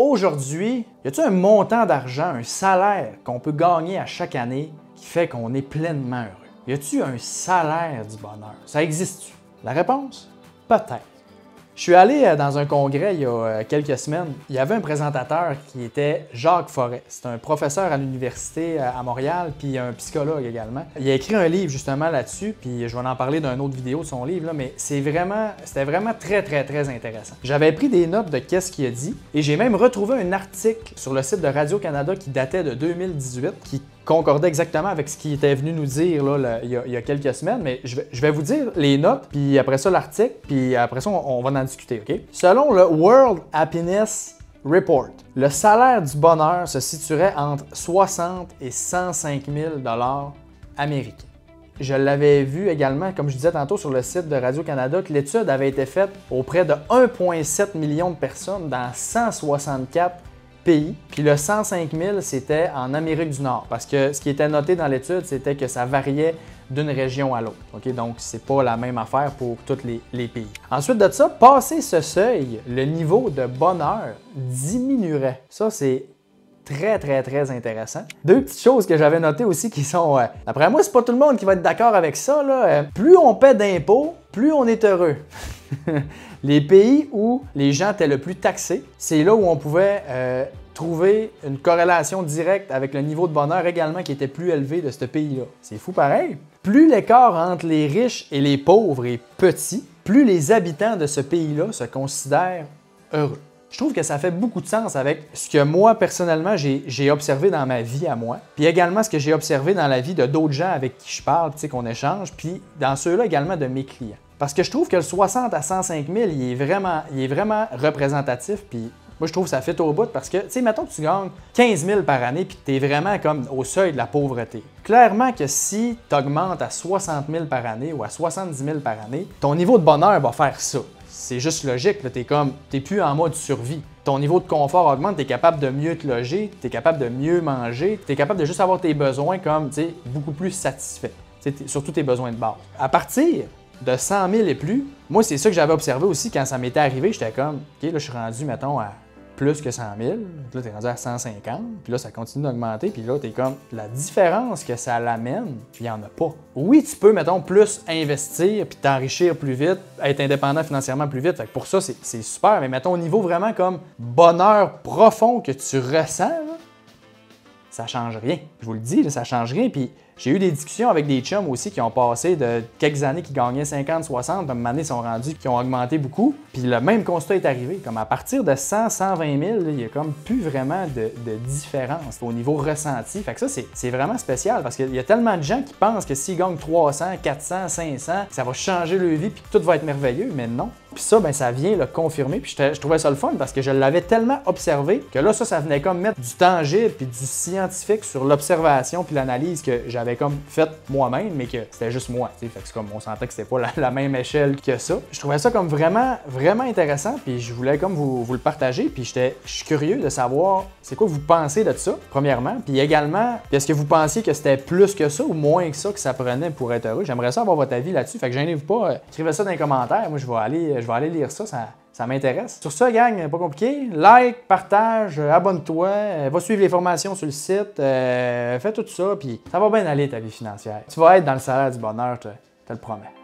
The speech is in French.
aujourd'hui, y a-t-il un montant d'argent, un salaire qu'on peut gagner à chaque année qui fait qu'on est pleinement heureux? Y a-t-il un salaire du bonheur? Ça existe-tu? La réponse? Peut-être. Je suis allé dans un congrès il y a quelques semaines. Il y avait un présentateur qui était Jacques Forest. C'est un professeur à l'université à Montréal, puis un psychologue également. Il a écrit un livre justement là-dessus, puis je vais en parler d'une autre vidéo de son livre, là, mais c'était vraiment très intéressant. J'avais pris des notes de qu'est-ce qu'il a dit, et j'ai même retrouvé un article sur le site de Radio-Canada qui datait de 2018, qui concordait exactement avec ce qu'il était venu nous dire là, il y a quelques semaines, mais je vais vous dire les notes, puis après ça l'article, puis après ça on va en discuter, OK? Selon le World Happiness Report, le salaire du bonheur se situerait entre 60 et 105 000 $ américains. Je l'avais vu également, comme je disais tantôt, sur le site de Radio-Canada, que l'étude avait été faite auprès de 1,7 million de personnes dans 164 pays. Puis le 105 000, c'était en Amérique du Nord. Parce que ce qui était noté dans l'étude, c'était que ça variait d'une région à l'autre. Okay? Donc, c'est pas la même affaire pour tous les pays. Ensuite de ça, passer ce seuil, le niveau de bonheur diminuerait. Ça, c'est très intéressant. Deux petites choses que j'avais notées aussi qui sont... d'après moi, c'est pas tout le monde qui va être d'accord avec ça, là. Plus on paie d'impôts, plus on est heureux. Les pays où les gens étaient le plus taxés, c'est là où on pouvait trouver une corrélation directe avec le niveau de bonheur également qui était plus élevé de ce pays-là. C'est fou pareil. Plus l'écart entre les riches et les pauvres est petit, plus les habitants de ce pays-là se considèrent heureux. Je trouve que ça fait beaucoup de sens avec ce que moi, personnellement, j'ai observé dans ma vie à moi, puis également ce que j'ai observé dans la vie de d'autres gens avec qui je parle, qu'on échange, puis dans ceux-là également de mes clients. Parce que je trouve que le 60 à 105 000, il est vraiment représentatif, puis moi, je trouve que ça fait au bout parce que, tu sais, mettons que tu gagnes 15 000 par année puis que tu es vraiment comme au seuil de la pauvreté. Clairement que si tu augmentes à 60 000 par année ou à 70 000 par année, ton niveau de bonheur va faire ça. C'est juste logique, t'es plus en mode survie. Ton niveau de confort augmente, tu es capable de mieux te loger, tu es capable de mieux manger, tu es capable de juste avoir tes besoins comme, tu sais, beaucoup plus satisfaits. Surtout tes besoins de base. À partir de 100 000 et plus, moi, c'est ça que j'avais observé aussi quand ça m'était arrivé. J'étais comme, OK, là, je suis rendu, mettons, à plus que 100 000, puis là, tu es rendu à 150, puis là, ça continue d'augmenter, puis là, tu es comme, la différence que ça l'amène, il n'y en a pas. Oui, tu peux, mettons, plus investir, puis t'enrichir plus vite, être indépendant financièrement plus vite, fait que pour ça, c'est super, mais mettons, au niveau vraiment comme bonheur profond que tu ressens, là, ça change rien. Je vous le dis, là, ça change rien, puis j'ai eu des discussions avec des chums aussi qui ont passé de quelques années qui gagnaient 50, 60, puis à un moment donné, ils sont rendus, qui ont augmenté beaucoup. Puis le même constat est arrivé. Comme à partir de 100, 120 000, là, il n'y a comme plus vraiment de différence au niveau ressenti. Fait que ça, c'est vraiment spécial parce qu'il y a tellement de gens qui pensent que s'ils gagnent 300, 400, 500, ça va changer leur vie puis que tout va être merveilleux, mais non. Puis ça, ben, ça vient le confirmer. Puis je trouvais ça le fun parce que je l'avais tellement observé que là, ça venait comme mettre du tangible puis du scientifique sur l'observation puis l'analyse que j'avais comme faite moi-même, mais que c'était juste moi. Fait que c'est comme on sentait que c'était pas la même échelle que ça. Je trouvais ça comme vraiment intéressant. Puis je voulais comme vous le partager. Puis je suis curieux de savoir c'est quoi vous pensez de ça, premièrement. Puis également, est-ce que vous pensiez que c'était plus que ça ou moins que ça prenait pour être heureux? J'aimerais ça avoir votre avis là-dessus. Fait que gênez-vous pas, écrivez ça dans les commentaires. Moi, je vais aller lire ça. Ça m'intéresse. Sur ça, gang, pas compliqué. Like, partage, abonne-toi, va suivre les formations sur le site, fais tout ça, puis ça va bien aller ta vie financière. Tu vas être dans le salaire du bonheur, je te le promets.